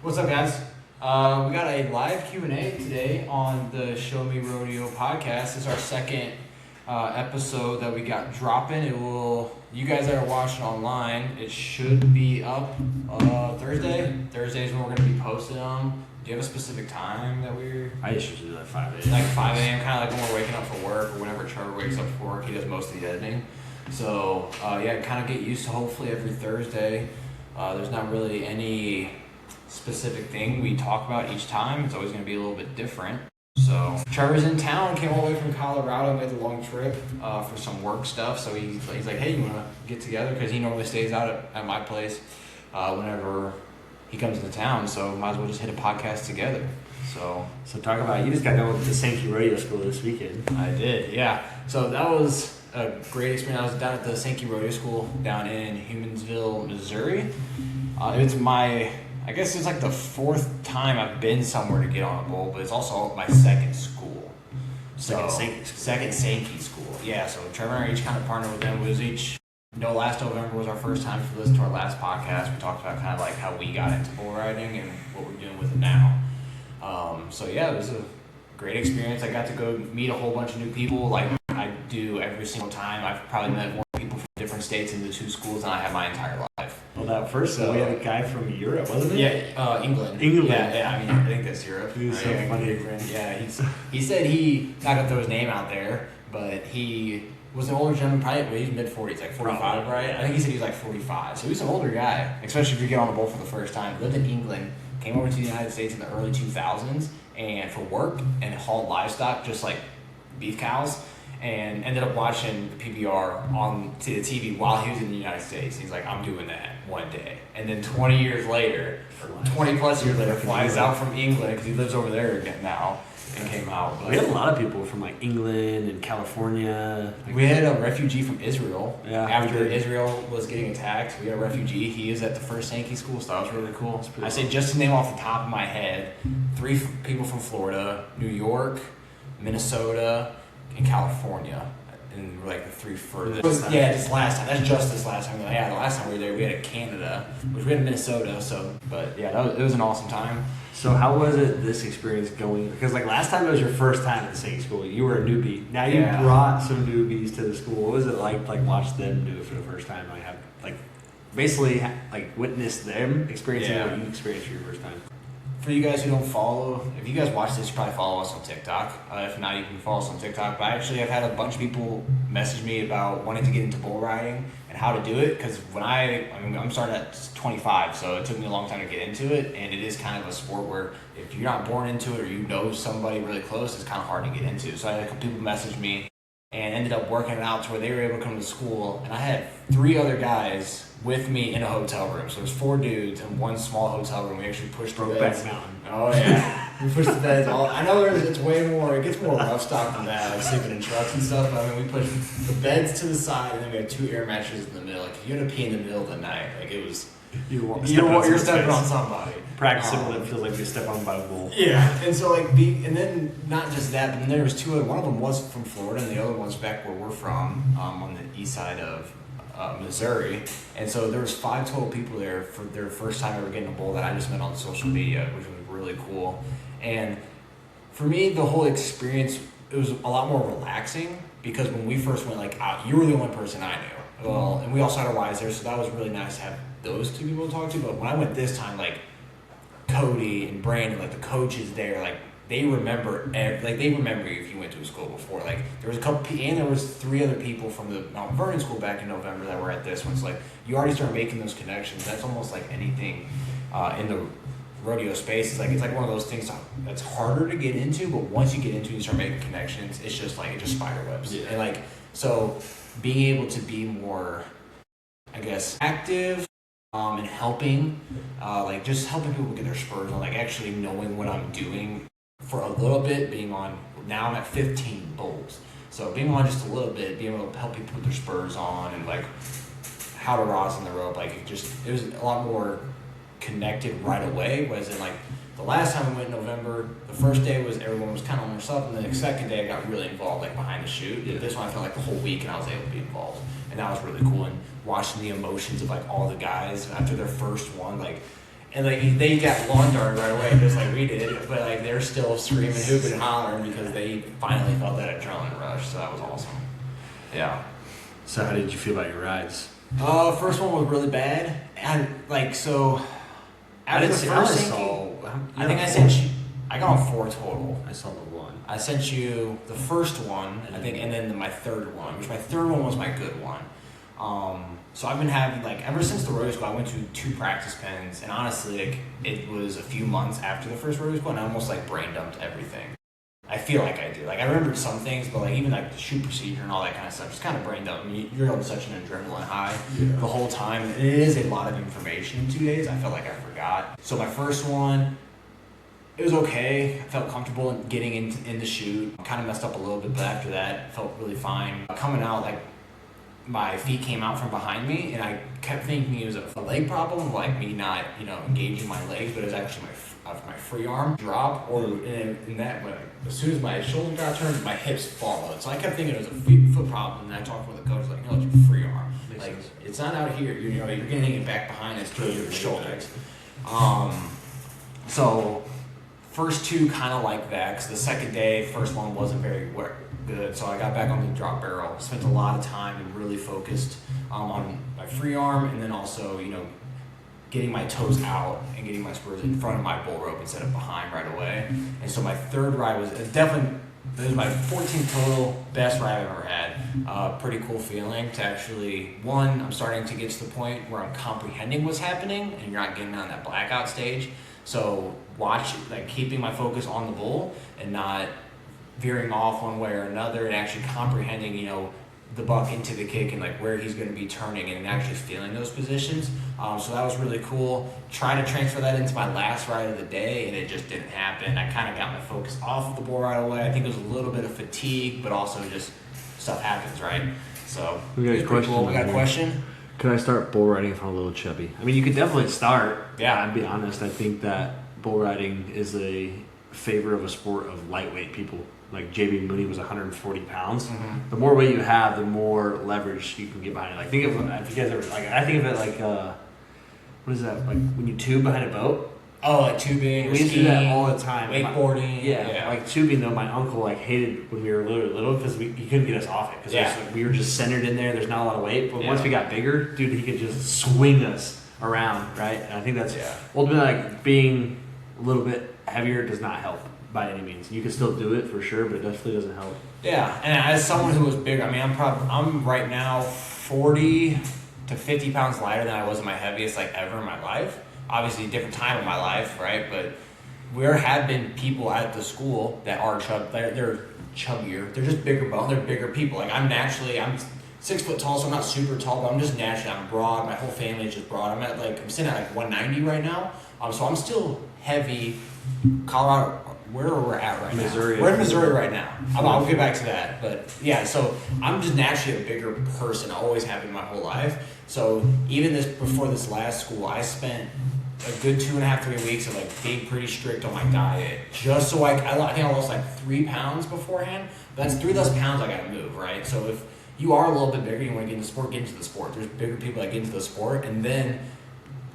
What's up, guys? We got a live Q&A today on the Show Me Rodeo podcast. This is our second episode that we got dropping. You guys that are watching online, it should be up Thursday. Thursday is when we're going to be posting them. Do you have a specific time that I just usually do like 5 a.m. Like 5 a.m., kind of like when we're waking up for work or whenever Trevor wakes up for work. He does most of the editing. So, kind of get used to hopefully every Thursday. There's not really any specific thing we talk about each time. It's always going to be a little bit different. So Trevor's in town, came all the way from Colorado, made the long trip for some work stuff. So he's like, hey, you want to get together? Because he normally stays out at my place whenever he comes into town. So might as well just hit a podcast together. So talk about, you just got done with the Sankey Rodeo School this weekend. I did, yeah. So that was a great experience. I was down at the Sankey Rodeo School down in Humansville, Missouri. I guess it's like the fourth time I've been somewhere to get on a bull, but it's also my second school. Second Sankey school. Yeah, so Trevor and I each kind of partnered with them. Last November was our first time to listen to our last podcast. We talked about kind of like how we got into bull riding and what we're doing with it now. It was a great experience. I got to go meet a whole bunch of new people like I do every single time. I've probably met more people from different states in the two schools than I have my entire life. Well, that first we had a guy from Europe, wasn't it? Yeah, England. Yeah, I think that's Europe. He was so funny. Yeah, he said not gonna throw his name out there, but he was an older gentleman, probably he's mid-40s, like 45, right? I think he said he was like 45, so he's an older guy, especially if you get on a bull for the first time. Lived in England, came over to the United States in the early 2000s, and for work, and hauled livestock, just like beef cows, and ended up watching the PBR on the TV while he was in the United States. He's like, I'm doing that one day. And then 20 plus years later, flies out from England, because he lives over there again now, and came out. But we had a lot of people from like England and California. We had a refugee from Israel. Yeah, after Israel was getting attacked, we had a refugee. He is at the first Sankey school, so that was really cool. I say just to name off the top of my head, 3 people from Florida, New York, Minnesota, and California, and we're like the 3 furthest. This last time. That's just this last time. Yeah, the last time we were there, we had Canada, which we had Minnesota. It was an awesome time. So how was it, this experience going? Because like last time it was your first time at the Sankey school. You were a newbie. Now you brought some newbies to the school. What was it like watch them do it for the first time? Basically witness them experiencing what you experienced for your first time. For you guys who don't follow, if you guys watch this, you probably follow us on TikTok. If not, you can follow us on TikTok. But I've had a bunch of people message me about wanting to get into bull riding and how to do it. Because I'm starting at 25, so it took me a long time to get into it. And it is kind of a sport where if you're not born into it or you know somebody really close, it's kind of hard to get into. So I had a couple people message me and ended up working it out to where they were able to come to school. And I had 3 other guys with me in a hotel room. So there's 4 dudes in one small hotel room. We actually pushed the beds. Oh yeah, we pushed the beds. I know it's way more. It gets more rough stock than that, like sleeping in trucks and stuff. But we pushed the beds to the side, and then we had 2 air mattresses in the middle. Like if you had to pee in the middle of the night, like it was. You're stepping on somebody. Practicing when it feels like you step on by a bull. Yeah, and so and then not just that, but then there was 2 other. One of them was from Florida, and the other one's back where we're from, on the east side of Missouri. And so there was 5 total people there for their first time ever getting a bull that I just met on social media, which was really cool. And for me, the whole experience, it was a lot more relaxing because when we first went out, you were the only person I knew. Well, and we also had our wives there, so that was really nice to have those 2 people to talk to. But when I went this time, Cody and Brandon, the coaches there, they remember they remember you if you went to a school before. There was a couple, and there was 3 other people from the Mount Vernon school back in November that were at this one. So you already start making those connections. That's almost like anything in the rodeo space. It's like one of those things that's harder to get into, but once you get into it, you start making connections. It's just it just spider webs. Yeah. And so being able to be more, I guess, active. And helping, just helping people get their spurs on, actually knowing what I'm doing for a little bit, now I'm at 15 bulls. So being on just a little bit, being able to help people put their spurs on and how to rosin the rope, it was a lot more connected right away. Whereas in the last time we went in November, the first day was everyone was kind of on their stuff, and then the second day I got really involved behind the chute. Yeah. This one I felt the whole week and I was able to be involved. And that was really cool. And watching the emotions of all the guys after their first one, And like they got lawn darted right away, just like we did. But like they're still screaming, hooping, and hollering because they finally felt that adrenaline rush. So that was awesome. Yeah. So how did you feel about your rides? First one was really bad, and like so. After the first sinking, I think I sent you. I got on 4 total. I saw the one. I sent you the first one, I think, and then my third one, which my third one was my good one. So I've been having, like, ever since the rodeo school, I went to 2 practice pens, and honestly, like, it was a few months after the first rodeo school, and I almost, like, brain dumped everything. I feel like I did. Like, I remembered some things, but, like, even, like, the shoot procedure and all that kind of stuff, just kind of brain dumped. I mean, you're on such an adrenaline high the whole time. And it is a lot of information in 2 days. I felt like I forgot. So my first one, it was okay. I felt comfortable in getting in the shoot. Kind of messed up a little bit, but after that, felt really fine. Coming out, like, my feet came out from behind me, and I kept thinking it was a leg problem, like me not, engaging my legs, but it was actually my free arm drop, or in that way. As soon as my shoulder got turned, my hips followed. So I kept thinking it was a foot problem, and I talked with the coach, like, no, it's your free arm. Makes like, sense. It's not out here. You're getting it back behind us to your shoulders. So first 2 kind of like that, because the second day, first one wasn't very good. So I got back on the drop barrel, spent a lot of time and really focused on my free arm, and then also, getting my toes out and getting my spurs in front of my bull rope instead of behind right away. And so my third ride was definitely, it was my 14th total, best ride I've ever had. Pretty cool feeling to actually, one, I'm starting to get to the point where I'm comprehending what's happening and you're not getting on that blackout stage. So keeping my focus on the bull and not veering off one way or another, and actually comprehending, the buck into the kick and like where he's going to be turning and actually feeling those positions. So that was really cool. Trying to transfer that into my last ride of the day, and it just didn't happen. I kind of got my focus off of the bull right away. I think it was a little bit of fatigue, but also just stuff happens, right? So we got a question. Cool. We got a question. Could I start bull riding if I'm a little chubby? I mean, you could definitely start. Yeah. I'd be honest. I think that bull riding is a favor of a sport of lightweight people. Like JB Mooney was 140 pounds. Mm-hmm. The more weight you have, the more leverage you can get behind it. Like think of, if you guys ever, like, I think of it like what is that? Like when you tube behind a boat. Oh, like tubing. We used to do that all the time. Wakeboarding. Yeah, like tubing though. My uncle like hated when we were little because he couldn't get us off it because we were just centered in there. There's not a lot of weight. But once we got bigger, dude, he could just swing us around, right? And I think that's ultimately like being a little bit heavier does not help by any means. You can still do it for sure, but it definitely doesn't help. Yeah, and as someone who was bigger, I mean, I'm right now 40 to 50 pounds lighter than I was in my heaviest like ever in my life. Obviously, a different time in my life, right? But there have been people at the school that are they're chubbier. They're just bigger bone. They're bigger people. Like I'm 6 foot tall, so I'm not super tall, but I'm just naturally, I'm broad. My whole family is just broad. I'm sitting at like 190 right now. So I'm still heavy. Colorado, where we're at right Missouri. now. We're in Missouri right now. I'll get back to that. But yeah, so I'm just naturally a bigger person. I always have been my whole life. So even before this last school, I spent a good 2.5, 3 weeks of like being pretty strict on my diet. Just so I think I lost like 3 pounds beforehand. But that's 3 less pounds I gotta move, right? So if you are a little bit bigger, you want to get into the sport, get into the sport. There's bigger people that get into the sport, and then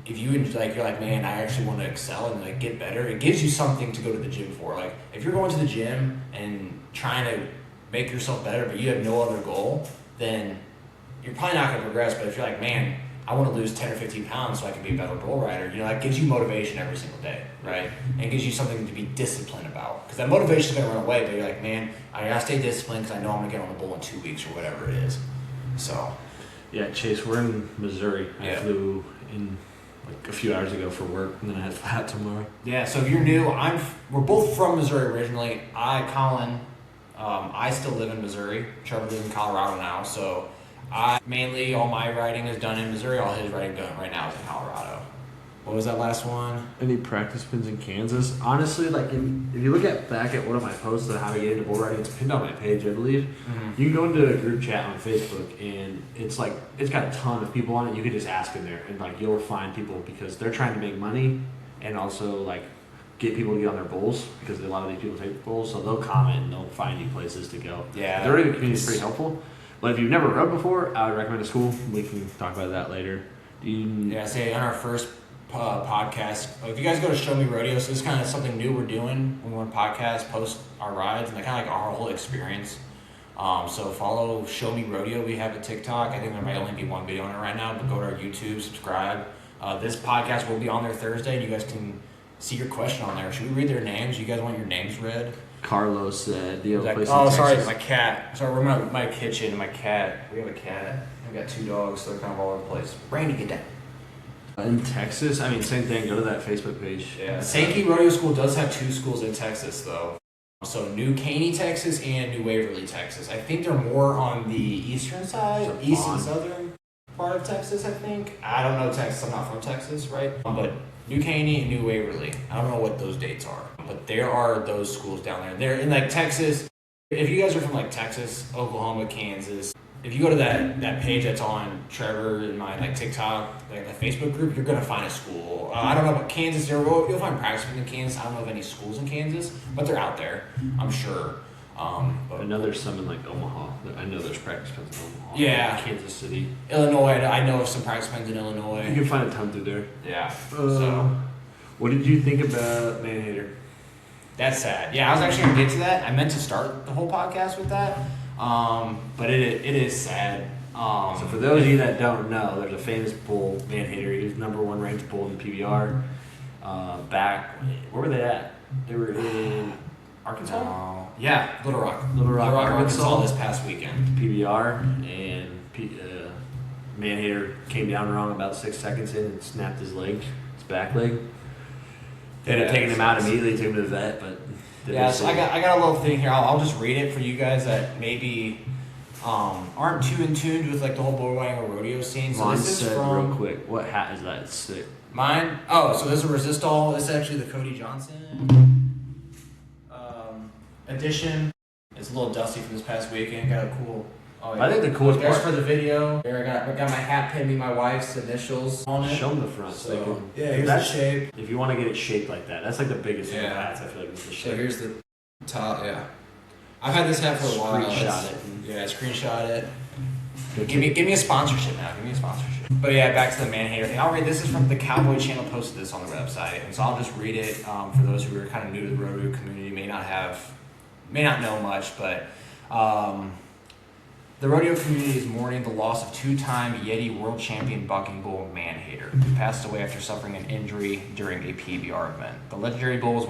if you're like, man, I actually want to excel and like get better, it gives you something to go to the gym for. Like if you're going to the gym and trying to make yourself better, but you have no other goal, then you're probably not going to progress. But if you're like, man, I want to lose 10 or 15 pounds so I can be a better bull rider, that gives you motivation every single day, right? And it gives you something to be disciplined about. Because that motivation is going to run away, but you're like, man, I got to stay disciplined because I know I'm going to get on the bull in 2 weeks or whatever it is. So. Yeah, Chase, we're in Missouri. I flew in like a few hours ago for work, and then I had flat tomorrow. Yeah, so if you're new, we're both from Missouri originally. Colin, I still live in Missouri. Trevor lives in Colorado now, so mainly all my riding is done in Missouri. All his riding done right now is in Colorado. What was that last one? Any practice pins in Kansas? Honestly, like if you look back at one of my posts on how to get into bull riding, it's pinned on my page, I believe. Mm-hmm. You can go into a group chat on Facebook, and it's got a ton of people on it. You can just ask in there, and like you'll find people because they're trying to make money and also like get people to get on their bulls because a lot of these people take bulls, so they'll comment and they'll find you places to go. Yeah, the riding community is pretty helpful. But if you've never rode before, I would recommend a school. We can talk about that later. Say on our first podcast. If you guys go to Show Me Rodeo, so this is kind of something new we're doing. We want to podcast, post our rides, and kind of like our whole experience. So follow Show Me Rodeo. We have a TikTok. I think there might only be one video on it right now, but go to our YouTube, subscribe. This podcast will be on there Thursday, and you guys can see your question on there. Should we read their names? You guys want your names read? Carlos said, "Do you have a place in Oh, Texas?" sorry, my cat. Sorry, we're in my kitchen, and my cat. We have a cat. We got 2 dogs, so they're kind of all over the place. Brandy, get down. In Texas, I mean, same thing. Go to that Facebook page. Yeah. Sankey Rodeo School does have 2 schools in Texas, though. So New Caney, Texas, and New Waverly, Texas. I think they're more on the eastern side, So east and Vaughn. southern part of Texas, I think. I don't know Texas. I'm not from Texas, right? But New Caney and New Waverly. I don't know what those dates are, but there are those schools down there. They're in like Texas. If you guys are from like Texas, Oklahoma, Kansas, if you go to that page that's on Trevor and my like TikTok, like the Facebook group, you're gonna find a school. I don't know about Kansas. You'll find practice in Kansas. I don't know of any schools in Kansas, but they're out there, I'm sure. But I know there's some in like Omaha. I know there's practice pens in Omaha. Yeah. Kansas City. Illinois, I know of some practice pens in Illinois. You can find a ton through there. Yeah. So, So what did you think about Manhater? that's sad. Yeah, I was actually gonna get to that. I meant to start the whole podcast with that, but it is sad. So for those of you that don't know, there's a famous bull, Manhater. He was #1 ranked bull in the PBR. Back, where were they at? They were in Arkansas? Yeah, Little Rock. Little Rock, Arkansas Arkansas. this past weekend. PBR, and Manhater came down wrong about 6 seconds in and snapped his leg, his back leg. They ended up taking him out immediately, took him to the vet, but Yeah, so I got a little thing here. I'll just read it for you guys that maybe aren't too in tune with like the whole bull riding or rodeo scene. So Vaughn this is said from real quick, what hat is that? It's sick. mine. Oh, so this is a Resistol. This is actually the Cody Johnson edition. It's a little dusty from this past weekend. Got a cool. Oh, yeah. I think the coolest There's part. for the video. There I got my hat pinning my wife's initials on it. Show them the front. So they So can, yeah, here's the that's, shape. if you want to get it shaped like that, that's like the biggest thing with Yeah. hats. I feel like is the So shape. here's the top. Yeah, I've had this hat for a while. Screenshot it. Yeah, screenshot it. Good Give me a sponsorship now. Give me a sponsorship. But yeah, back to the Manhater thing. I'll read. This is from the Cowboy Channel. Posted this on the website, and so I'll just read it for those who are kind of new to the rodeo community, may not know much, but. The rodeo community is mourning the loss of 2-time Yeti World Champion bucking bull Manhater, who passed away after suffering an injury during a PBR event. The legendary bull was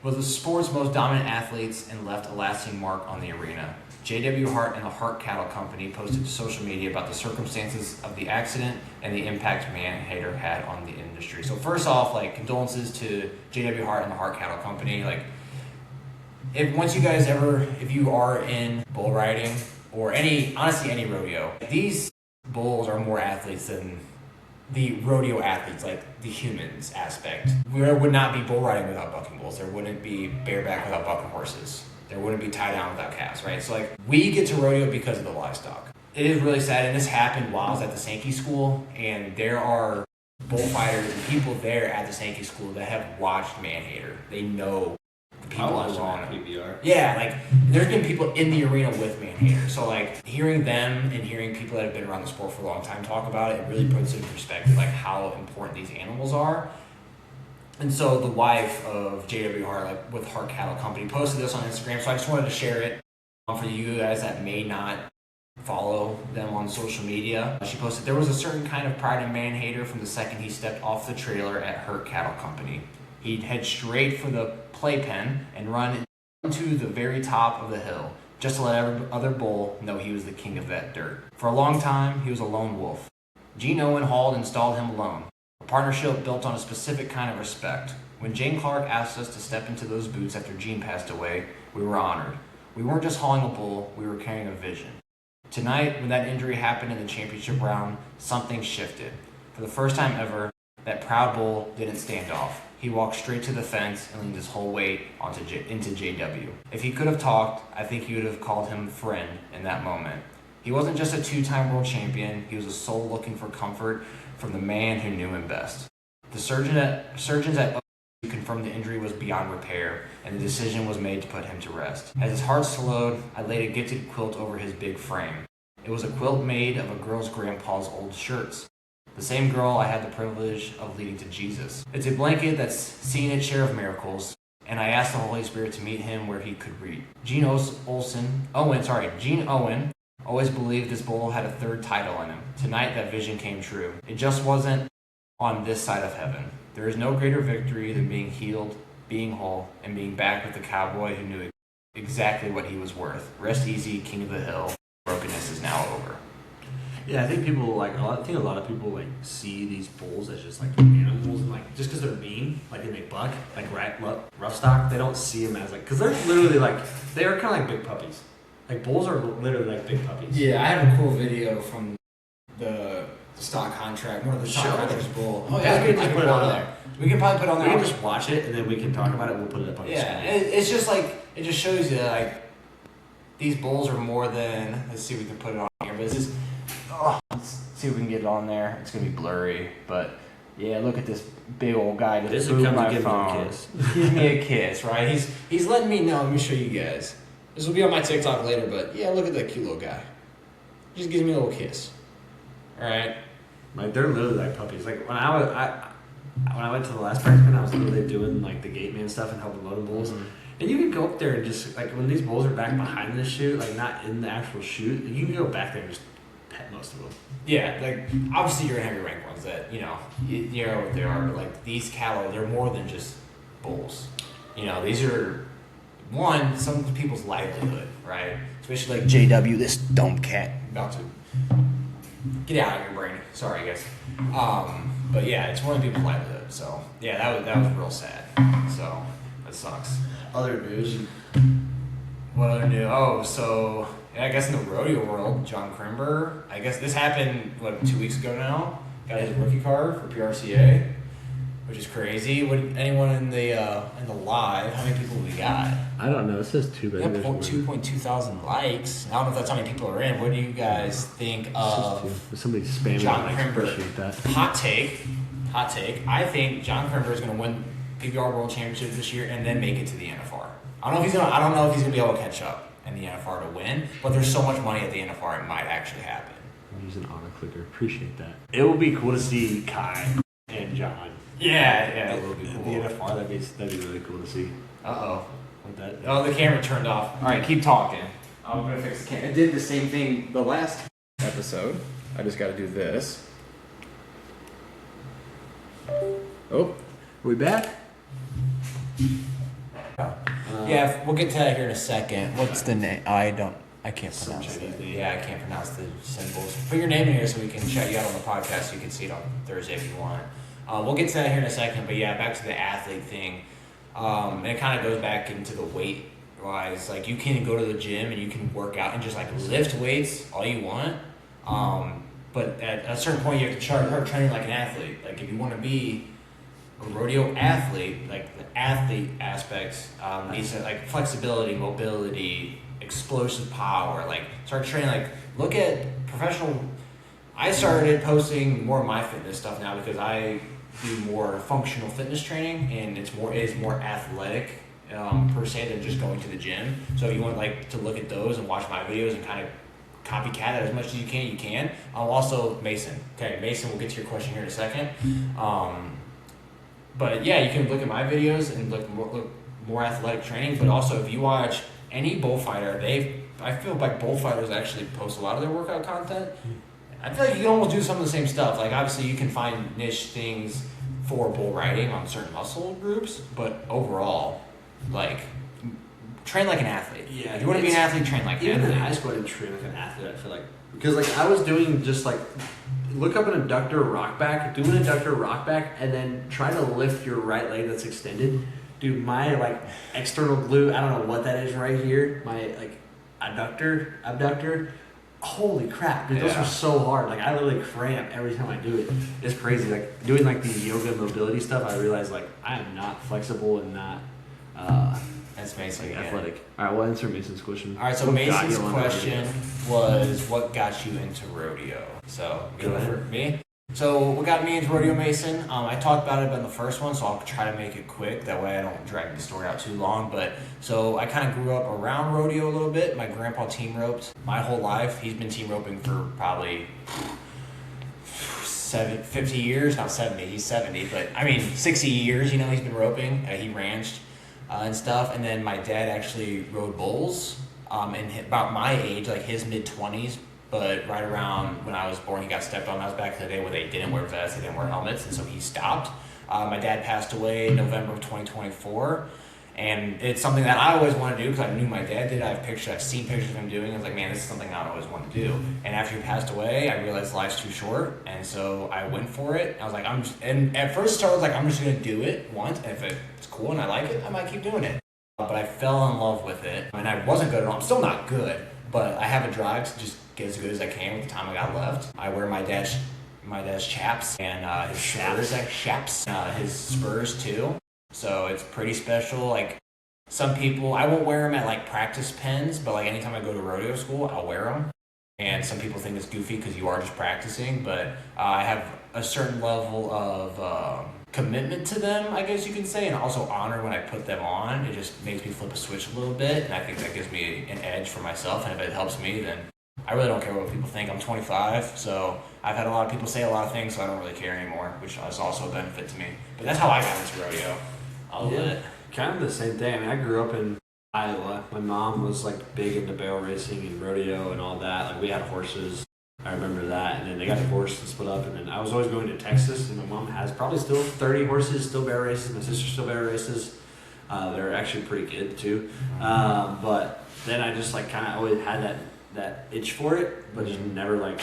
was the sport's most dominant athletes and left a lasting mark on the arena. J.W. Hart and the Hart Cattle Company posted to social media about the circumstances of the accident and the impact Manhater had on the industry. So first off, like condolences to J.W. Hart and the Hart Cattle Company. Like, if you are in bull riding or honestly any rodeo, these bulls are more athletes than the rodeo athletes, like the humans aspect. There would not be bull riding without bucking bulls. There wouldn't be bareback without bucking horses. There wouldn't be tie down without calves, right? So like we get to rodeo because of the livestock. It is really sad, and this happened while I was at the Sankey School, and there are bullfighters and people there at the Sankey School that have watched Manhater. They know the people who are on it. PBR. Yeah, like there's been people in the arena with Manhater. So like hearing them and hearing people that have been around the sport for a long time talk about it, it really puts it in perspective like how important these animals are. And so the wife of J.W. Hart, like with Hart Cattle Company, posted this on Instagram. So I just wanted to share it for you guys that may not follow them on social media. She posted, there was a certain kind of pride in Manhater from the second he stepped off the trailer at Hart Cattle Company. He'd head straight for the playpen and run to the very top of the hill, just to let every other bull know he was the king of that dirt. For a long time, he was a lone wolf. Gene Owen hauled and stalled him alone, a partnership built on a specific kind of respect. When Jane Clark asked us to step into those boots after Gene passed away, we were honored. We weren't just hauling a bull, we were carrying a vision. Tonight, when that injury happened in the championship round, something shifted. For the first time ever, that proud bull didn't stand off. He walked straight to the fence and leaned his whole weight into JW. If he could have talked, I think he would have called him friend in that moment. He wasn't just a 2-time world champion, he was a soul looking for comfort from the man who knew him best. The surgeons at OU confirmed the injury was beyond repair, and the decision was made to put him to rest. As his heart slowed, I laid a gifted quilt over his big frame. It was a quilt made of a girl's grandpa's old shirts. The same girl I had the privilege of leading to Jesus. It's a blanket that's seen its share of miracles, and I asked the Holy Spirit to meet him where he could read. Gene Owen always believed this bowl had a third title in him. Tonight that vision came true. It just wasn't on this side of heaven. There is no greater victory than being healed, being whole, and being back with the cowboy who knew exactly what he was worth. Rest easy, king of the hill. Brokenness is now over. Yeah, I think people like. I think a lot of people like see these bulls as just like animals, and like just because they're mean, like they make buck, like rough stock. They don't see them as like because they're literally like they are kind of like big puppies. Like bulls are literally like big puppies. Yeah, I have a cool video from the stock contract. One of the stock contracts bull. Oh yeah, we can put it on there. We can probably put it on there. We can just watch it and then we can talk about it. We'll put it up on the screen. It's just like it just shows you like these bulls are more than. Let's see if we can put it on here. But it's just. Let's see if we can get it on there. It's gonna be blurry, but yeah, look at this big old guy just This booed comes my to give me a phone. kiss. Give me a kiss, right? He's letting me know. Let me show you guys. This will be on my TikTok later, but yeah, look at that cute little guy. He just gives me a little kiss. All right. Like they're literally like puppies. Like when I went to the last practice, I was literally doing like the gate man stuff and helping load bulls. Mm-hmm. And you can go up there and just like when these bulls are back behind the chute, like not in the actual chute, you can go back there and just pet most of them. Yeah, like obviously you're gonna have your rank ones that you know what they are, but like these cattle, they're more than just bulls. You know, these are some people's livelihood, right? Especially like JW, this dumb cat about to get out of your brain. Sorry, guys. But yeah, it's one of people's livelihood. So yeah, that was real sad. So that sucks. Other news. What other news? Oh, so yeah, I guess in the rodeo world, John Crimber. I guess this happened 2 weeks ago now. Got his rookie card for PRCA, which is crazy. What anyone in the live? How many people we got? I don't know. It says 2, but We got 2.2 thousand likes. I don't know if that's how many people are in. What do you guys think of somebody spamming John likes? Crimber? Appreciate that. Hot take. I think John Crimber is going to win PBR World Championship this year and then make it to the NFR. I don't know if he's gonna be able to catch up in the NFR to win, but there's so much money at the NFR it might actually happen. I'm using auto clicker. Appreciate that. It will be cool to see Kai and John. Yeah, it will be The cool. NFR, that'd be really cool to see. The camera turned off. All right, keep talking. I'm gonna fix the camera. I did the same thing the last episode. I just got to do this. Oh, Are we back? yeah, we'll get to that here in a second. What's the name? I can't Some pronounce Chinese it. name. Yeah, I can't pronounce the symbols. Put your name in here so we can shout you out on the podcast so you can see it on Thursday if you want. We'll get to that here in a second, but yeah, back to the athlete thing. And it kind of goes back into the weight wise. Like you can go to the gym and you can work out and just like lift weights all you want. But at a certain point you have to start training like an athlete. Like if you want to be a rodeo athlete, like the athlete aspects needs to, like flexibility, mobility, explosive power. Like start training. Like look at professional. I started posting more of my fitness stuff now because I do more functional fitness training, and it is more athletic per se than just going to the gym. So if you want like to look at those and watch my videos and kind of copycat it as much as you can. Also Mason. Okay, Mason, we'll get to your question here in a second. But yeah, you can look at my videos and look more athletic training. But also, if you watch any bullfighter, I feel like bullfighters actually post a lot of their workout content. I feel like you can almost do some of the same stuff. Like obviously, you can find niche things for bull riding on certain muscle groups, but overall, like train like an athlete. Yeah, if you want to be an athlete, train like an even athlete. in high school, I didn't train like an athlete. I feel like because like I was doing just like look up an adductor rock back, do an adductor rock back, and then try to lift your right leg that's extended. Dude, my like external glute, I don't know what that is right here. My like abductor. Holy crap, dude, those are so hard. Like I literally cramp every time I do it. It's crazy. Like doing like the yoga mobility stuff, I realized like I am not flexible and not That's Mason. like athletic. All right, we'll answer Mason's question. All right, so Mason's question was, what got you into rodeo? So, Go ahead. for me. So, what got me into rodeo, Mason? I talked about it in the first one, so I'll try to make it quick. That way I don't drag the story out too long. But, so I kind of grew up around rodeo a little bit. My grandpa team roped my whole life. He's been team roping for probably 50 years, not 70, he's 70, but I mean 60 years, you know, he's been roping. He ranched and stuff. And then my dad actually rode bulls and about my age, like his mid-20s, but right around when I was born, he got stepped on. That was back in the day where they didn't wear vests, they didn't wear helmets, and so he stopped. My dad passed away in November of 2024. And it's something that I always wanted to do because I knew my dad did. I've seen pictures of him doing. I was like, man, this is something I always want to do. And after he passed away, I realized life's too short, and so I went for it. I was like, and at first I was like, I'm just gonna do it once, and if it's cool and I like it, I might keep doing it. But I fell in love with it, and I wasn't good at all. I'm still not good, but I have a drive to just get as good as I can with the time I got left. I wear my dad's chaps and his spurs, his spurs too. So it's pretty special. Like some people, I won't wear them at like practice pens, but like anytime I go to rodeo school, I'll wear them. And some people think it's goofy because you are just practicing, but I have a certain level of commitment to them, I guess you can say, and also honor when I put them on. It just makes me flip a switch a little bit, and I think that gives me an edge for myself. And if it helps me, then I really don't care what people think. I'm 25, so I've had a lot of people say a lot of things, so I don't really care anymore, which is also a benefit to me. But that's how I got into rodeo. Kind of the same thing. I mean, I grew up in Iowa. My mom was like big into barrel racing and rodeo and all that. Like we had horses. I remember that. And then they got divorced and split up. And then I was always going to Texas. And my mom has probably still 30 horses, still barrel races. My sister still barrel races. They're actually pretty good too. But then I just like kind of always had that itch for it, but just never knew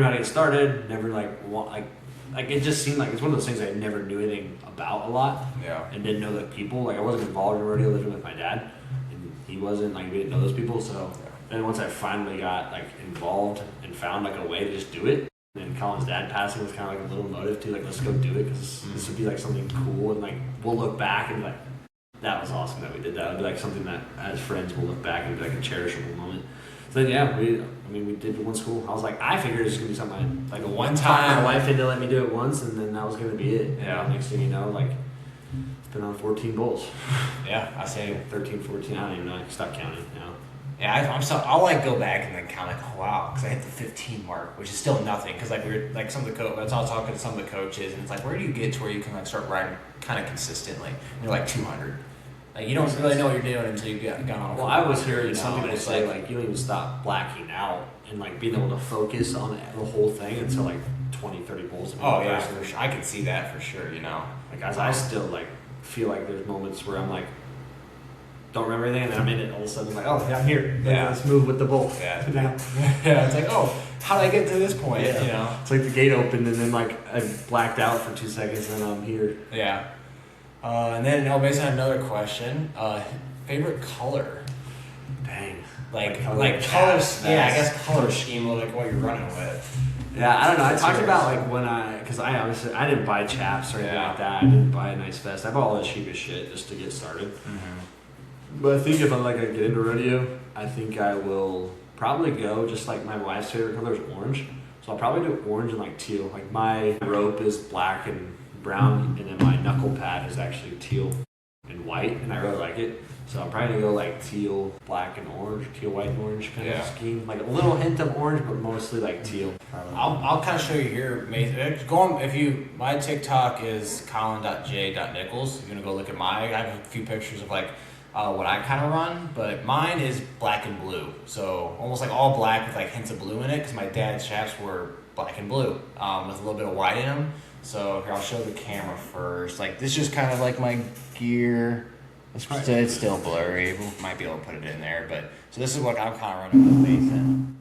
how to get started. Never like it just seemed like it's one of those things I never knew anything about a lot. Yeah. And didn't know the people. Like I wasn't involved in rodeo, living with my dad, and he wasn't. Like we didn't know those people. So then once I finally got like involved and found like a way to just do it, and Colin's dad passing was kind of like a little motive to like let's go do it because this would be like something cool and like we'll look back and be like that was awesome that we did that. It'd be like something that as friends we'll look back and be like a cherishable moment. So then yeah, we did one school. I was like, I figured it was gonna be something like a one time. My wife had to let me do it once, and then that was gonna be it. Yeah. Next thing you know, like it's been on 14 bulls. Yeah, I say 13, 14. I don't even know. I stopped counting now. Yeah, I'll like go back and then count like, oh wow, because I hit the 15 mark, which is still nothing. Because like we're like some of the I was talking to some of the coaches, and it's like, where do you get to where you can like start riding kind of consistently? And you're like 200. Like you don't really know what you're doing until you get on. Well, I was hearing some people say like you don't even stop blacking out and like being able to focus on the whole thing until like 20, 30 bulls. Oh yeah, for sure. I can see that for sure. You know, like as I still like feel like there's moments where I'm like don't remember anything, and then I'm in it. All of a sudden, I'm like, oh yeah, I'm here. Yeah, let's move with the bull. Yeah, yeah. It's like, oh, how did I get to this point? Yeah. You know, it's like the gate opened and then like I blacked out for 2 seconds, and then I'm here. Yeah. And then, based on another question, favorite color? Dang. Like colors. Yeah, I guess color scheme, like what you're running with. Yeah, I don't know. I talked about like when because I obviously I didn't buy chaps or anything like that. I didn't buy a nice vest. I bought all the cheapest shit just to get started. Mm-hmm. But I think if I'm like gonna get into rodeo, I think I will probably go just like my wife's favorite color is orange. So I'll probably do orange and like teal. Like my rope is black and brown, and then my knuckle pad is actually teal and white, and I really like it. So I'm probably gonna go like teal, black, and orange, teal, white, and orange kind of scheme. Like a little hint of orange, but mostly like teal. I'll kind of show you here. My TikTok is colin.j.nichols. If you're gonna go look at I have a few pictures of like what I kind of run, but mine is black and blue. So almost like all black with like hints of blue in it, because my dad's chaps were black and blue with a little bit of white in them. So here, I'll show the camera first. Like this is just kind of like my gear. It's still blurry. We might be able to put it in there, but so this is what I'm kind of running with Mason.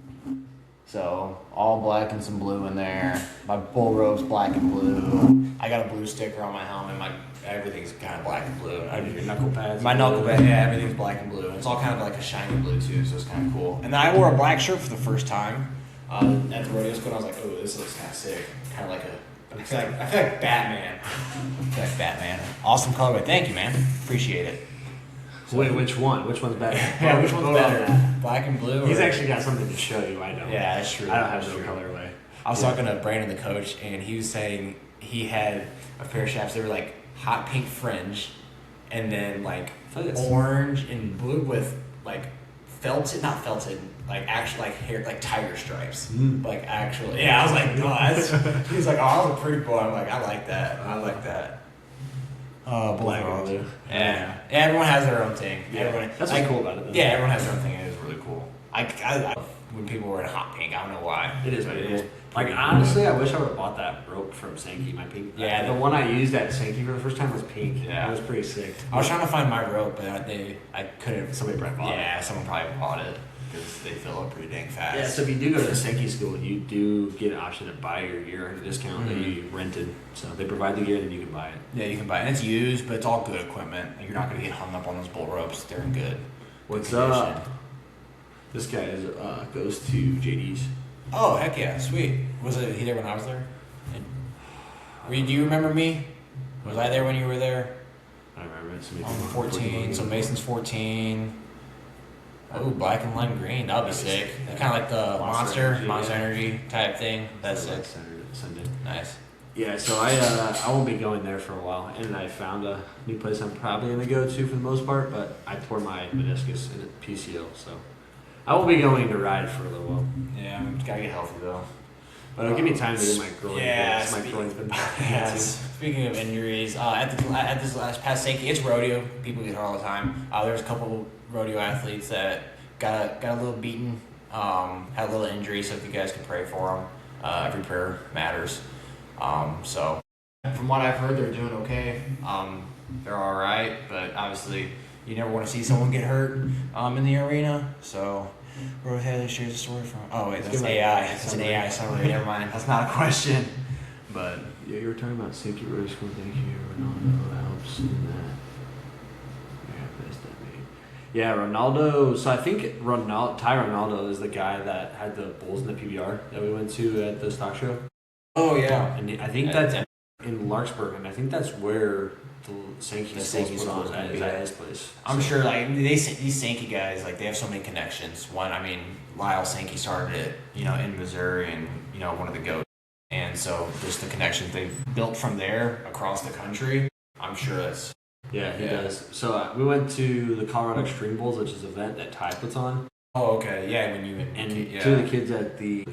So all black and some blue in there. My bull rope's black and blue. I got a blue sticker on my helmet. Everything's kind of black and blue. Your knuckle pads. My knuckle pad, yeah, everything's black and blue. It's all kind of like a shiny blue too, so it's kind of cool. And then I wore a black shirt for the first time at the rodeo school. And I was like, oh, this looks kind of sick. Kind of like I feel like Batman. Awesome colorway. Thank you, man. Appreciate it. So, wait, which one? Which one's better? Yeah, which one's better? Black and blue? He's actually got something to show you. I know. Yeah, that's true. I don't have no colorway. I was talking to Brandon, the coach, and he was saying he had a pair of chaps. They were like hot pink fringe, and then like orange and blue with like not felted, like actual like hair, like tiger stripes, Mm. like actual. Yeah, I was like, no, that's. He's like, oh, that was a pretty boy. I'm like, I like that. I like that. Black Bullfrog. Olive. Yeah, everyone has their own thing. Yeah. Everyone, That's like, what's cool about it, though. Yeah, everyone has their own thing. It is really cool. I when people wear hot pink, I don't know why. It is but what it it is. is. Like honestly, I wish I would have bought that rope from Sankey. My pink. Yeah, the one I used at Sankey for the first time was pink. Yeah. It was pretty sick. I was trying to find my rope, but I couldn't. Somebody probably bought it. Yeah, someone probably bought it because they fill up pretty dang fast. Yeah, so if you do go to the Sankey school, you do get an option to buy your gear at a discount that you rented. So they provide the gear, and then you can buy it. Yeah, you can buy it. And it's used, but it's all good equipment. Like, you're not going to get hung up on those bull ropes. They're in good. What's good condition. up? This guy is goes to JD's. Oh, heck yeah. Sweet. Was it he there when I was there? Do you remember me? Was I there when you were there? I remember it. I'm 14, so Mason's 14. Oh, black and lime green. That'll be sick. Kind of like the Monster Energy type thing. That's sick. Sunday. Nice. Yeah, so I won't be going there for a while, and I found a new place I'm probably gonna go to for the most part. But I tore my meniscus in a PCL, so I won't be going to ride for a little while. Yeah, I'm gotta get healthy though. But it'll give me time to get my groin. Yeah, my groin's been Speaking of injuries, at this past Sankey, it's rodeo. People get hurt all the time. There's a couple rodeo athletes that got a little beaten, had a little injury. So if you guys can pray for them, every prayer matters. So from what I've heard, they're doing okay. They're all right, but obviously you never want to see someone get hurt in the arena. So where Haley shares a story from? Oh wait, that's AI. It's an AI summary. Never mind. That's not a question. But yeah, you were talking about Sankey Road School. Thank you, Ronaldo helps in that. Yeah, best at me. Yeah, Ronaldo. So I think Ty Ronaldo is the guy that had the bulls in the PBR that we went to at the stock show. oh yeah, And I think that's in Larkspur, and I think that's where the Sankey Sankey school is school at, is is gonna at be his place. I'm So- sure like these Sankey guys, like they have so many connections. One, I mean, Lyle Sankey started it, in Missouri, and one of the goats. And so just the connections they've built from there across the country, I'm sure that's Yeah, he does. So we went to the Colorado Extreme Bowls, which is an event that Ty puts on. Oh, okay. Yeah, when you And yeah. two of the kids at the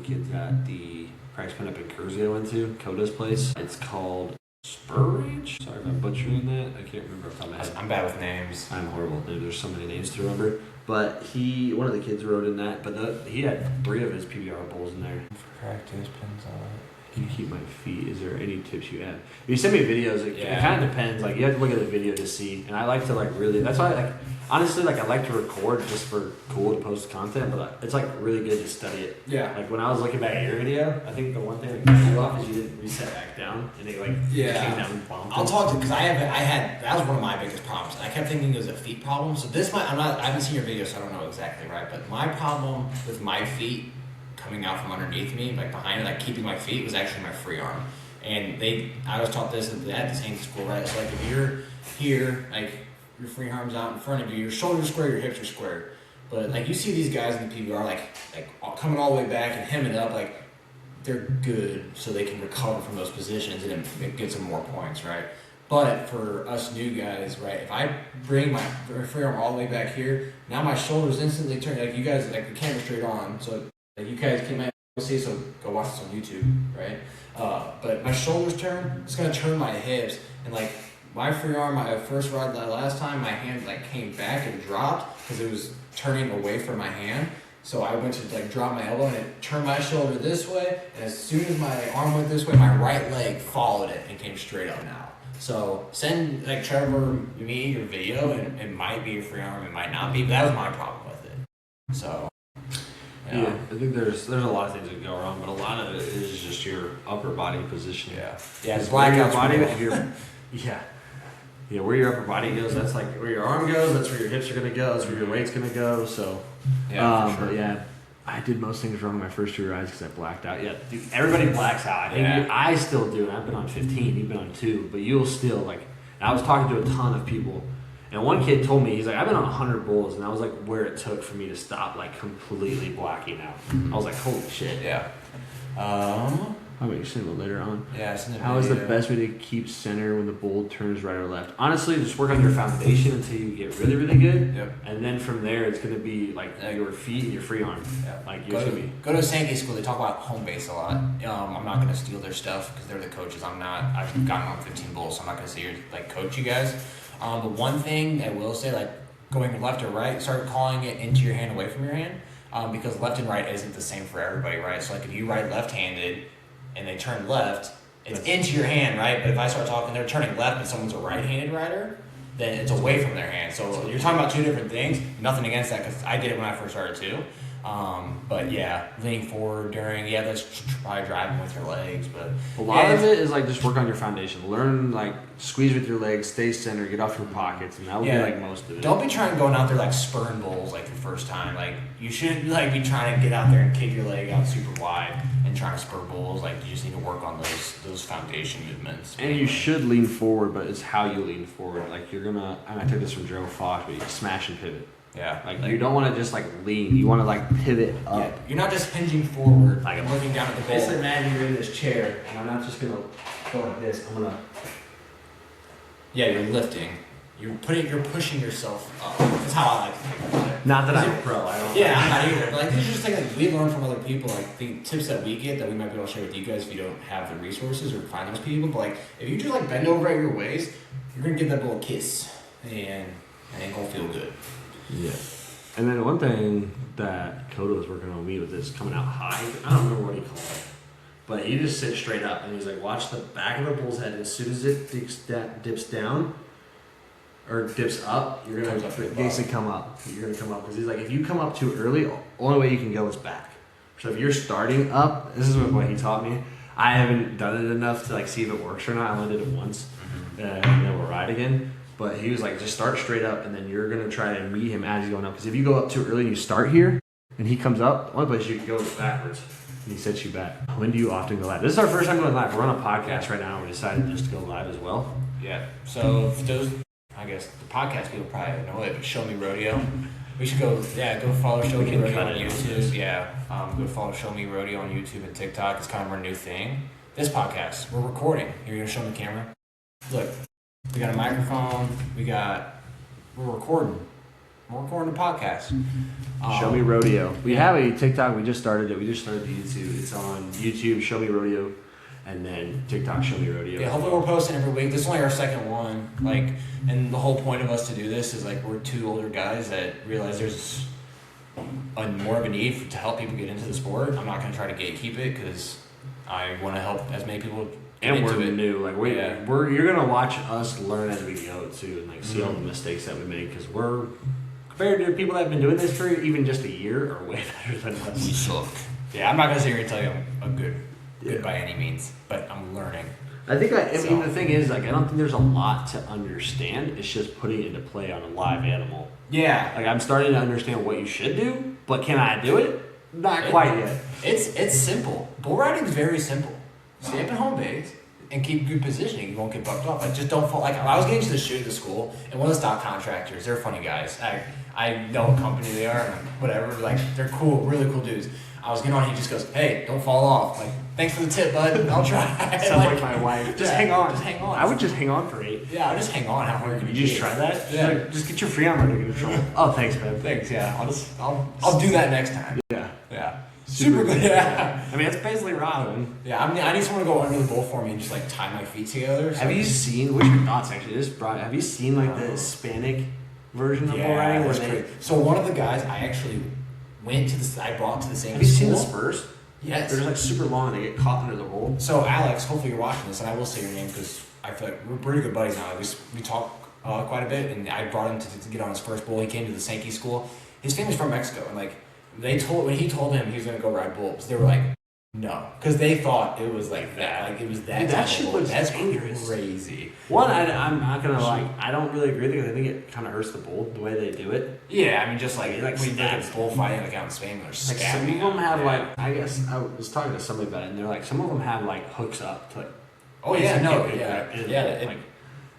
practice pin up in Kersey I went to, Coda's place. It's called Spur Ranch. Sorry if I'm butchering that. I can't remember off the top of my head. I'm bad with names. I'm horrible. There's so many names to remember. But one of the kids rode in that, but he had 3 of his PBR bowls in there. Practice pins on it. Can you keep my feet? Is there any tips you have? If you send me videos, it kind of depends. Like you have to look at the video to see. And I like to really. That's why honestly I like to record just for cool to post content. But it's really good to study it. Yeah. Like when I was looking back at your video, I think the one thing that got you off is you didn't reset back down and it came down and bumped. I'll talk to because I had that was one of my biggest problems. I kept thinking it was a feet problem. So I haven't seen your video, so I don't know exactly right. But my problem with my feet coming out from underneath me, like behind it, like keeping my feet, was actually my free arm. And I was taught this at the same school, right? So like if you're here, like your free arm's out in front of you, your shoulders are square, your hips are square. But like you see these guys in the PBR, like coming all the way back and hemming up, like they're good, so they can recover from those positions, and it gets them more points, right? But for us new guys, right, if I bring my free arm all the way back here, now my shoulders instantly turn. Like you guys, like the camera's straight on, so like you guys can see. So go watch this on YouTube, right? But my shoulders turn. It's gonna turn my hips, and like my free arm, my first ride that last time, my hand came back and dropped because it was turning away from my hand. So I went to drop my elbow and it turned my shoulder this way, and as soon as my arm went this way, my right leg followed it and came straight up now. So send Trevor me your video, and it might be a free arm, it might not be, but that was my problem with it. So yeah, I think there's a lot of things that go wrong, but a lot of it is just your upper body position. Yeah, it's where your body, where your upper body goes, that's where your arm goes, that's where your hips are gonna go, that's where your weight's gonna go. So for sure. But yeah, I did most things wrong my first 2 rides because I blacked out. Yeah, dude, everybody blacks out. I think I still do. And I've been on 15, you've been on 2, but you'll still and I was talking to a ton of people, and one kid told me, he's like, I've been on 100 bulls, and that was where it took for me to stop completely blacking out. I was like, holy shit. Yeah. I'll make send it later on. Yeah, send it. How is the best way to keep center when the bull turns right or left? Honestly, just work on your foundation until you get really, really good. Yep. And then from there, it's going to be like your feet and your free arm. Yeah. Like you're going to be. Go to Sankey School. They talk about home base a lot. I'm not going to steal their stuff because they're the coaches. I'm not. I've gotten on 15 bulls, so I'm not going to sit here like coach you guys. But one thing I will say, like going left or right, start calling it into your hand, away from your hand, because left and right isn't the same for everybody, right? So like if you ride left-handed and they turn left, it's into your hand, right? But if I start talking, they're turning left and someone's a right-handed rider, then it's away from their hand. So you're talking about two different things. Nothing against that because I did it when I first started too. But yeah, leaning forward during, that's probably driving with your legs. But a lot of it is like just work on your foundation. Learn like squeeze with your legs, stay center, get off your pockets, and that will be like most of it. Don't be trying going out there like spurring bulls like your first time. Like you shouldn't like be trying to get out there and kick your leg out super wide and trying to spur bulls. Like you just need to work on those foundation movements. And you should lean forward, but it's how you lean forward. Like you're gonna, I took this from Joe Fox, but you smash and pivot. Yeah. Like you don't want to just like lean. You want to like pivot up. Yeah. You're not just hinging forward, like I'm looking down at the bull. Basically, imagine you're in this chair, and I'm not just gonna go like this. I'm gonna. Yeah, you're lifting. You're pushing yourself up. That's how I like to think about it. Not that I'm a pro. I don't. Yeah, I'm not either. But like these are just things like we learn from other people. Like the tips that we get that we might be able to share with you guys if you don't have the resources or find those people. But like if you just like bend over at your waist, you're gonna give that bull a kiss, and it ain't gonna feel good. Yeah. And then one thing that Kodo was working on me with is coming out high. I don't remember what he called it. But you just sit straight up and he's like, watch the back of the bull's head. As soon as it dips down or dips up, you're going to basically come up. You're going to come up. Because he's like, if you come up too early, only way you can go is back. So if you're starting up, this is what he taught me. I haven't done it enough to like see if it works or not. I only did it once. And then we'll ride again. But he was like, just start straight up, and then you're going to try to meet him as he's going up. Because if you go up too early and you start here, and he comes up, the only place you can go is backwards. And he sets you back. When do you often go live? This is our first time going live. We're on a podcast right now. We decided just to go live as well. Yeah. So for those, I guess, the podcast people probably know it, but Show Me Rodeo. We should go follow Show Me Rodeo on YouTube. Yeah. Go follow Show Me Rodeo on YouTube and TikTok. It's kind of our new thing. This podcast, we're recording. You're going to show me the camera? Look. We got a microphone. We're recording. We're recording a podcast. Show Me Rodeo. We have a TikTok. We just started it. We just started the YouTube. It's on YouTube, Show Me Rodeo, and then TikTok, Show Me Rodeo. Yeah, hopefully we're posting every week. This is only our second one. Like, and the whole point of us to do this is like we're two older guys that realize there's more of a need to help people get into the sport. I'm not going to try to gatekeep it because I want to help as many people. And we're new, like you're gonna watch us learn as we go too, and like see all the mistakes that we make because we're compared to people that have been doing this for even just a year are way better than us. We suck. Yeah, I'm not gonna sit here and tell you I'm good by any means, but I'm learning. I think I mean the thing is like I don't think there's a lot to understand. It's just putting it into play on a live animal. Yeah, like I'm starting to understand what you should do, but can I do it? Not quite yet. It's simple. Bull riding is very simple. Stay up at home base and keep good positioning. You won't get bucked off. Like just don't fall. Like I was getting to the shoot at the school, and one of the stock contractors, they're funny guys. I know what company they are, and whatever. Like they're cool, really cool dudes. I was getting on. He just goes, "Hey, don't fall off." Like thanks for the tip, bud. I'll try. Sounds like my wife. Just hang on. Just hang on. I would just hang on for 8. Yeah, I would just hang on. How hard you just try that? Yeah. Like, just get your free arm under control. Oh, thanks, man. Thanks. Yeah, I'll do that next time. Yeah. Yeah. Super good. Yeah. I mean, that's basically Robin. Yeah, I need someone to go under the bull for me and just like tie my feet together. Have you seen? What's your thoughts actually? Have you seen like the Hispanic version of bull riding? That's great. So one of the guys I actually I brought to the same. Have you seen the Spurs? Yes. They're just like super long and they get caught under the bull. So Alex, hopefully you're watching this, and I will say your name because I feel like we're pretty good buddies now. We talk quite a bit, and I brought him to get on his first bull. He came to the Sankey school. His family's from Mexico, and like. When he told him he was gonna go ride bulls, they were like, no, because they thought it was like that, like it was that. Dude, that shit was that's dangerous. Crazy. One, I'm not gonna I don't really agree because I think it kind of hurts the bull the way they do it. Yeah, I mean, just like when you look stabs. at bullfighting like out in Spain, they're Like stabbing. some of them have I guess I was talking to somebody about it, and they're like, some of them have like hooks up to like. Oh yeah, no, yeah.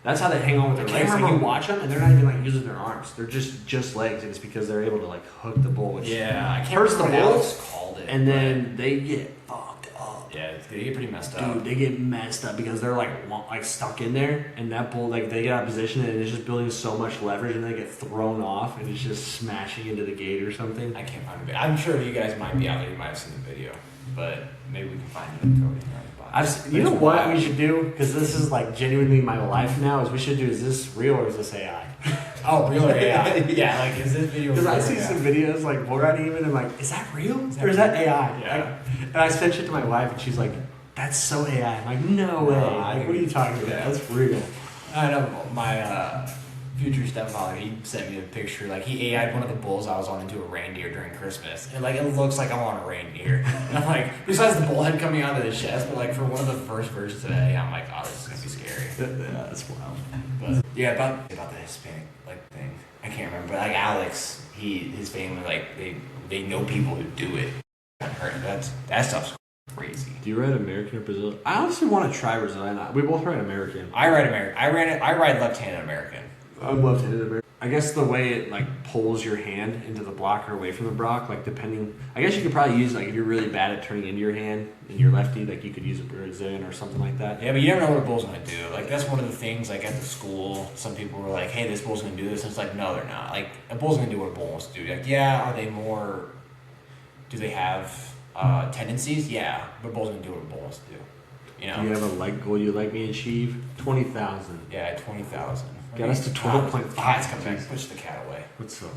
That's how they hang on with their legs. Like you watch them, and they're not even like using their arms. They're just legs, and it's because they're able to like hook the bull. Which I can't hurts the remember bull. what Alex called it. And then they get fucked up. Yeah, they get pretty messed up. Dude, they get messed up because they're like stuck in there, and that bull like they get out of position and it's just building so much leverage, and they get thrown off, and it's just smashing into the gate or something. I can't find a video. I'm sure you guys might be out there. You might have seen the video, but maybe we can find it and throw it in there. You know what we should do? Because this is like genuinely my life now. Is we should do? Is this real or is this AI? Oh, real or AI? Yeah, like is this video? Because I see some videos like bull riding even, and I'm like, is that real or is that AI? Yeah. And I sent it to my wife, and she's like, that's so AI. I'm like, no way. Like, what are you talking about? Yeah. That's real. I know my future stepfather. He sent me a picture. Like he AI'd one of the bulls I was on into a reindeer during Christmas, and like it looks like I'm on a reindeer. And I'm like, besides the bullhead coming out of the chest, but like for one of the first versions of AI, I'm like, oh, this is gonna be scary. Yeah, that's wild. But yeah, about the Hispanic like thing, I can't remember. But like Alex, his family like they know people who do it. I've heard that stuff's crazy. Do you ride American or Brazilian? I honestly want to try Brazilian. We both ride American. I ride American. I ride left-handed American. I'm left-handed American. I guess the way it like pulls your hand into the block or away from the block, like depending, I guess you could probably use like if you're really bad at turning into your hand and you're lefty, like you could use a Brazilian or something like that. Yeah, but you never know what a bull's gonna do. Like that's one of the things. Like at the school, some people were like, "Hey, this bull's gonna do this," and it's like, no, they're not. Like a bull's gonna do what a bull wants to do. Like, yeah, are they more? Do they have tendencies? Yeah, but a bull's gonna do what a bull wants to do. You know. Do you have a like goal you'd like me to achieve? 20,000. Yeah, 20,000. Got us to 12.5. Cat's coming back. Push the cat away. What's up?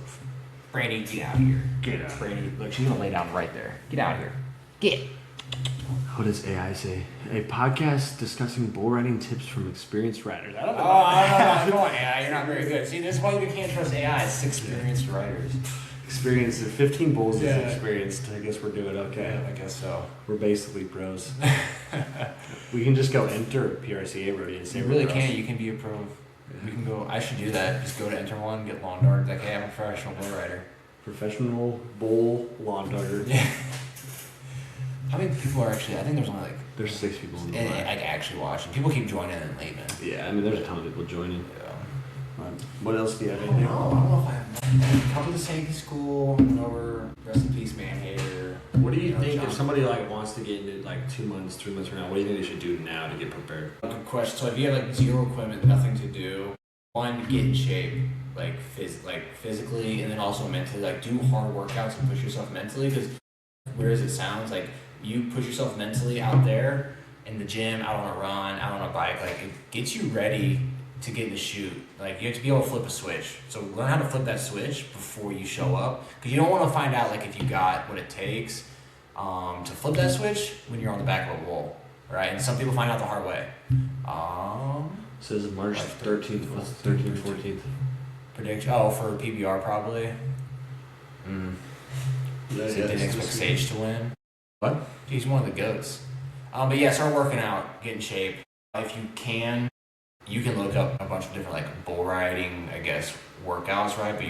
Brandy, get out of here. Get out. Brandy, look, she's gonna lay down right there. Get out of here. Get. What does AI say? A podcast discussing bull riding tips from experienced riders. I don't know. Oh, no, come on, AI. You're not very good. See, this is why we can't trust AI. It's experienced riders. Experience 15 bulls is experienced. I guess we're doing okay. Yeah, I guess so. We're basically pros. We can just go enter PRCA rodeo and say You we're really pros. can. You can be a pro. We can go. I should do that. Just go to Enter One, get lawn dart. Like, hey, I'm a professional bull rider. Professional bull lawn darter. Yeah. How many people are actually? I think there's only like There's 6 people in the and, line. like actually watching. People keep joining and leaving. Yeah, I mean, there's a ton of people joining. Yeah. What else do you have I in don't there? know. I don't know if I have. Come to Sankey School. Over. Rest in peace, Manhater. What do you think John. if somebody like wants to get into like 2 months, 3 months from now? What do you think they should do now to get prepared? Good question. So if you have like zero equipment, nothing to do, one, get in shape, like physically, and then also mentally. Like do hard workouts and push yourself mentally. Because whereas it sounds like you push yourself mentally out there in the gym, out on a run, out on a bike, like it gets you ready to get in the chute. Like you have to be able to flip a switch. So learn how to flip that switch before you show up, because you don't want to find out like if you got what it takes to flip that switch when you're on the back of a bull, right? And some people find out the hard way. It says March 13th, 13th, 14th. Prediction. Oh, for PBR probably. So didn't expect Sage to win. What? He's one of the goats. But yeah, start working out, get in shape. If you can look up a bunch of different like bull riding, I guess, workouts, right? But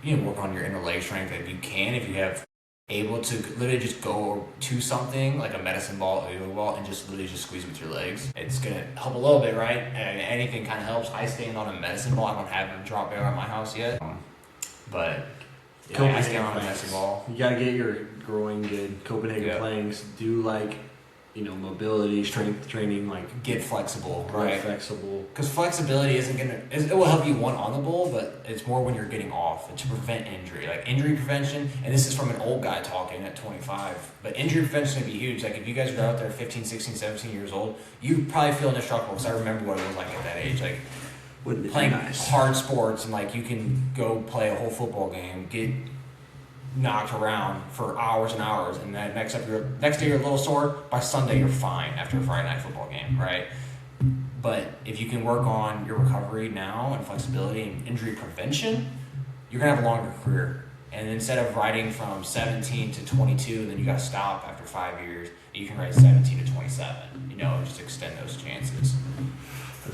you know, work on your inner leg strength if you can. If you have able to literally just go to something like a medicine ball, a yoga ball, and just literally just squeeze with your legs. It's gonna help a little bit, right? And anything kind of helps. I stand on a medicine ball. I don't have a drop bear at my house yet, but yeah, I stand on a medicine ball. You gotta get your groin good. Copenhagen planks. Do like, you know, mobility, strength training. Like Get flexible, get right? flexible. Because flexibility it will help you on the bull, but it's more when you're getting off to prevent injury. Like injury prevention, and this is from an old guy talking at 25, but injury prevention can be huge. Like if you guys are out there 15, 16, 17 years old, you probably feel indestructible, because I remember what it was like at that age. Like Wouldn't it be playing nice? hard sports, and like you can go play a whole football game, get knocked around for hours and hours, and then next day you're a little sore. By Sunday you're fine after a Friday night football game, right? But if you can work on your recovery now and flexibility and injury prevention, you're gonna have a longer career. And instead of riding from 17 to 22, and then you gotta stop after 5 years, you can ride 17 to 27. You know, and just extend those chances.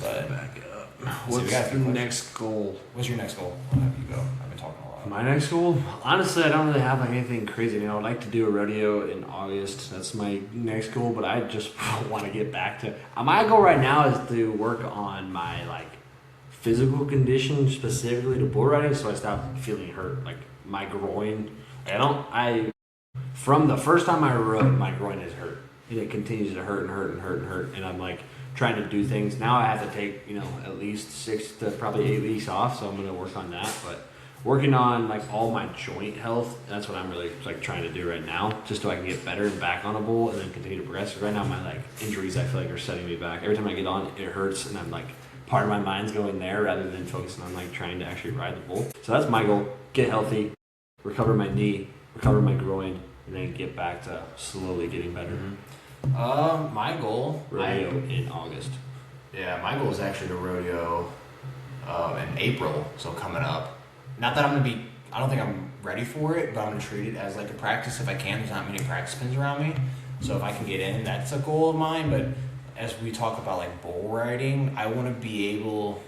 But Back up. So we What's got a the few next goal? what's your next goal? I'll have you go. I've been talking a lot. My next goal? Honestly, I don't really have like anything crazy. I mean, I would like to do a rodeo in August. That's my next goal, but I just want to get back to. My goal right now is to work on my like physical condition, specifically to bull riding, so I stop feeling hurt. Like my groin. From the first time I rode, my groin is hurt. and it continues to hurt and hurt and hurt and hurt. And I'm like trying to do things. Now I have to take, at least 6 to probably 8 weeks off. So I'm going to work on that. But working on like all my joint health, that's what I'm really like trying to do right now, just so I can get better and back on a bowl and then continue to progress. Right now my like injuries, I feel like, are setting me back. Every time I get on, it hurts, and I'm like, part of my mind's going there rather than focusing on like trying to actually ride the bull. So that's my goal: get healthy, recover my knee, recover my groin, and then get back to slowly getting better. My goal, Rodeo in August. Yeah, my goal is actually to rodeo in April, so coming up. Not that I don't think I'm ready for it, but I'm gonna treat it as like a practice if I can. There's not many practice pins around me, so if I can get in, that's a goal of mine. But as we talk about like bull riding, I want to be able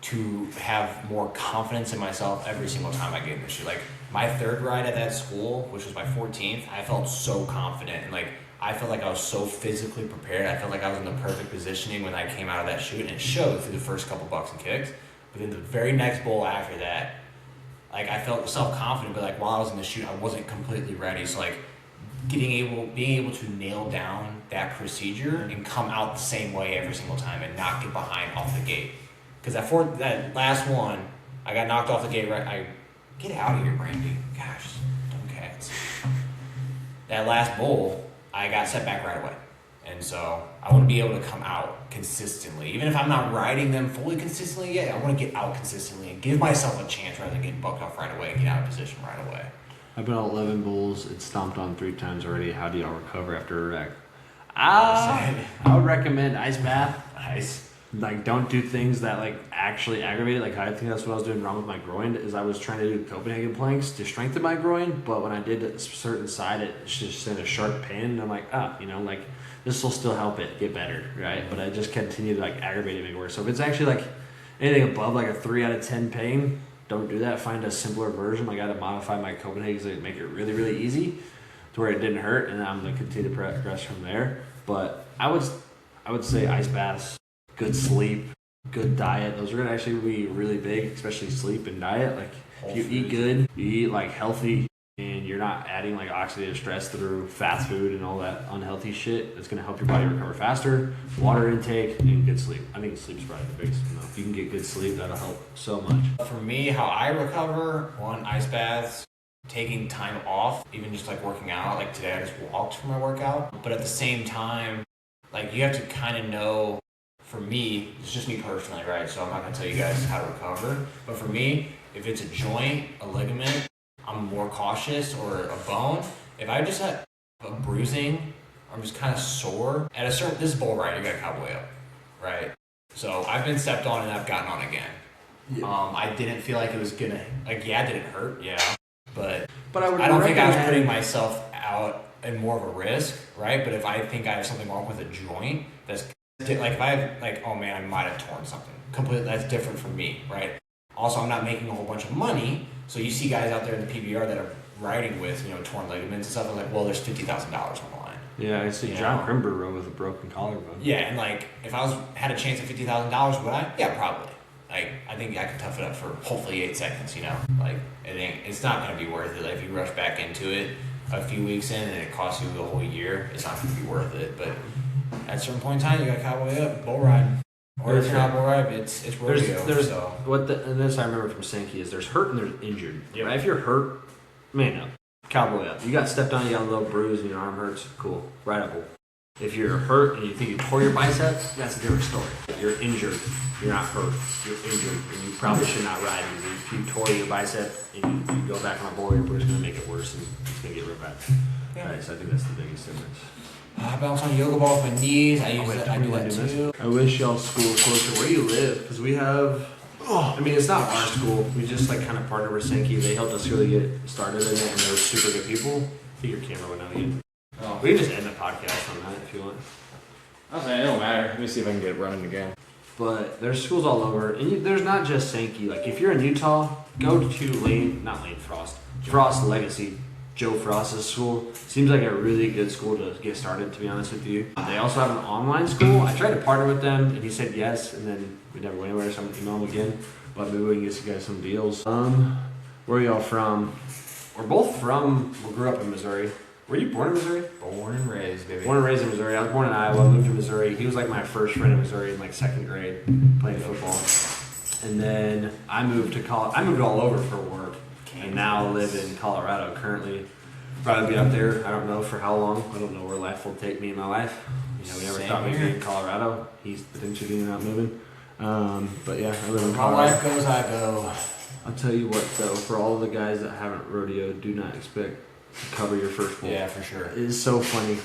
to have more confidence in myself every single time I get in the shoe. Like my third ride at that school, which was my 14th, I felt so confident, and like I felt like I was so physically prepared. I felt like I was in the perfect positioning when I came out of that chute, and it showed through the first couple bucks and kicks. But then the very next bowl after that, like I felt self-confident, but like while I was in the chute, I wasn't completely ready. So like being able to nail down that procedure and come out the same way every single time and not get behind off the gate. Because that last one, I got knocked off the gate. Right, get out of here, Brandy. Gosh, dumb cats. That last bowl, I got set back right away. And so I want to be able to come out consistently. Even if I'm not riding them fully consistently yet, I want to get out consistently and give myself a chance rather than getting bucked off right away and get out of position right away. I've been on 11 bulls. It's stomped on 3 times already. How do y'all recover after a wreck? I would recommend ice bath. Nice. Like, don't do things that like actually aggravate it. Like, I think that's what I was doing wrong with my groin, is I was trying to do Copenhagen planks to strengthen my groin, but when I did a certain side, it just sent a sharp pain, and I'm like, like this will still help it get better, right? But I just continued to like aggravate it, make it worse. So if it's actually like anything above like a 3 out of 10 pain, don't do that. Find a simpler version. I got to modify my Copenhagen to make it really, really easy to where it didn't hurt, and I'm gonna continue to progress from there. But I would say ice baths, good sleep, good diet. Those are gonna actually be really big, especially sleep and diet. Like if you eat good, you eat like healthy, and you're not adding like oxidative stress through fast food and all that unhealthy shit, it's gonna help your body recover faster. Water intake and good sleep. I think sleep's probably the biggest one. If you can get good sleep, that'll help so much. For me, how I recover, one, ice baths, taking time off, even just like working out. Like today I just walked for my workout. But at the same time, like you have to kind of know, for me, it's just me personally, right? So I'm not gonna tell you guys how to recover. But for me, if it's a joint, a ligament, I'm more cautious, or a bone. If I just had a bruising, I'm just kind of sore. At a certain, this is bull ride, you gotta cowboy up, right? So I've been stepped on and I've gotten on again. Yeah. I didn't feel like it was gonna, like, yeah, did it hurt? Yeah. But I don't think I was putting myself out in more of a risk, right? But if I think I have something wrong with a joint, that's like if I have like, oh man, I might have torn something. Completely, that's different from me, right? Also, I'm not making a whole bunch of money, so you see guys out there in the PBR that are riding with, torn ligaments and stuff. I'm like, well, there's $50,000 on the line. Yeah, I see John Crimber rode with a broken collarbone. Yeah, and like if I had a chance at $50,000, would I? Yeah, probably. Like I think I could tough it up for hopefully 8 seconds. Like it's not gonna be worth it. Like if you rush back into it a few weeks in and it costs you the whole year, it's not gonna be worth it. But at a certain point in time, you got to cowboy up, bull ride. Or if you're not bull ride, it's rodeo. And this I remember from Sankey is there's hurt and there's injured. Yep. Right? If you're hurt, man up, cowboy up. You got stepped on, you got a little bruise, and your arm hurts. Cool, ride a bull. If you're hurt and you think you tore your biceps, that's a different story. You're injured, you're not hurt. You're injured, and you probably should not ride. If you tore your bicep and you go back on a bull, you're just going to make it worse, and it's going to get real bad. Yeah. Right, so I think that's the biggest difference. I bounce on yoga ball with my knees. I do that too. I wish y'all's school was closer. Where do you live? Because we have. I mean, it's not our school. We just like kind of partnered with Sankey. They helped us really get started in it, and they're super good people. I think your camera went out again. Oh. We can just end the podcast on that if you want. Okay, it don't matter. Let me see if I can get it running again. But there's schools all over, and there's not just Sankey. Like if you're in Utah, go to Frost Legacy. Joe Frost's school seems like a really good school to get started, to be honest with you. They also have an online school. I tried to partner with them, and he said yes, and then we never went anywhere, so I'm going to email him again. But maybe we can get you guys some deals. Where are y'all from? We grew up in Missouri. Were you born in Missouri? Born and raised, baby. Born and raised in Missouri. I was born in Iowa, moved to Missouri. He was like my first friend in Missouri in like second grade, playing football. And then I moved to I moved all over for work, and now live in Colorado currently. Probably be up there. I don't know for how long. I don't know where life will take me in my life. You know, we never Same thought we'd here. be in Colorado. He's potentially not moving. But yeah, I live in My Colorado. life goes, I go. I'll tell you what though, for all the guys that haven't rodeoed, do not expect to cover your first bull. Yeah, for sure. It is so funny.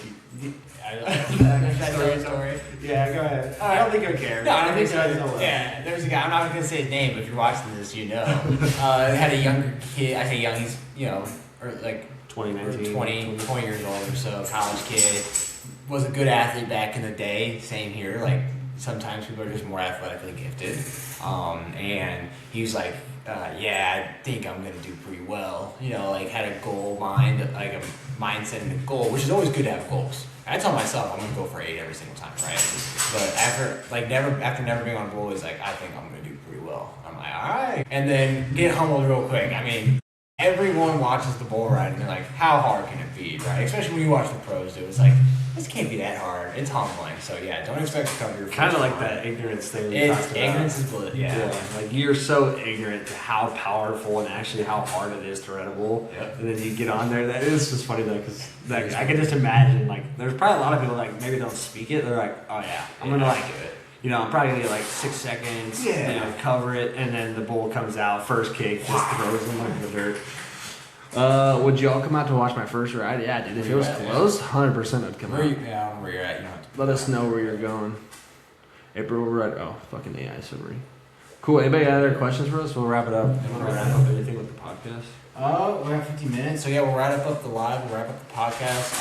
Story. Yeah, go ahead. I don't think I care. No, I don't think so. you guys know well. Yeah, there's a guy. I'm not gonna say his name, but if you're watching this, you know. Had a younger kid. I say young. He's or like 2019. 20 years old or so. College kid. Was a good athlete back in the day. Same here. Like sometimes people are just more athletically gifted. And he was like, yeah, I think I'm gonna do pretty well. You know, like had a goal mind, like a mindset and a goal, which is always good to have goals. I tell myself I'm gonna go for 8 every single time, right? But after never being on bull is like I think I'm gonna do pretty well. I'm like, all right, and then get humbled real quick. I mean, everyone watches the bull ride and they're like, how hard can it be, right? Especially when you watch the pros do. It's like this can't be that hard. It's humbling. So yeah, don't expect to cover your. Kind of first like round. that ignorance thing we It's talked about. ignorance is bliss. Yeah. Like you're so ignorant to how powerful and actually how hard it is to ride a bull. Yep. And then you get on there. That is just funny though, because like, I can just imagine like there's probably a lot of people like maybe don't speak it. They're like, oh yeah, I'm gonna like do it. you know, I'm probably gonna get like 6 seconds. Yeah. You know, cover it, and then the bull comes out first kick, just throws him like in the dirt. Would y'all come out to watch my first ride? Yeah, dude. If it was close, 100% I'd come Where out. you? Yeah, I don't know where you're at. You don't have to. Let us know where you're going. April, we're at. Oh, fucking AI summary. Cool. Anybody got other questions for us? We'll wrap it up. You want to wrap up anything with the podcast? We're at 50 minutes, so yeah, we'll wrap up the live, we'll wrap up the podcast.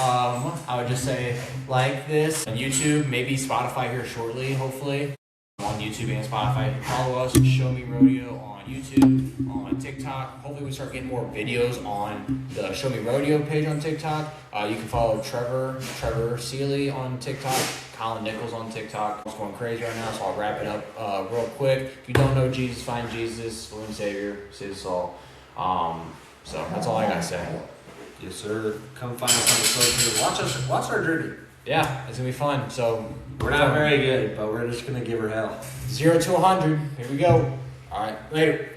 I would just say like this on YouTube, maybe Spotify here shortly, hopefully. On YouTube and Spotify. Follow us, Show Me Rodeo on YouTube, on TikTok. Hopefully we start getting more videos on the Show Me Rodeo page on TikTok. You can follow Trevor Seeley on TikTok, Colin Nichols on TikTok. It's going crazy right now, so I'll wrap it up real quick. If you don't know Jesus, find Jesus, Lord and Savior, save us all. So that's all I gotta say. Yes, sir. Come find us on the social. Watch our journey. Yeah, it's gonna be fun. So We're not very good, but we're just gonna give her hell. 0 to 100. Here we go. All right, later.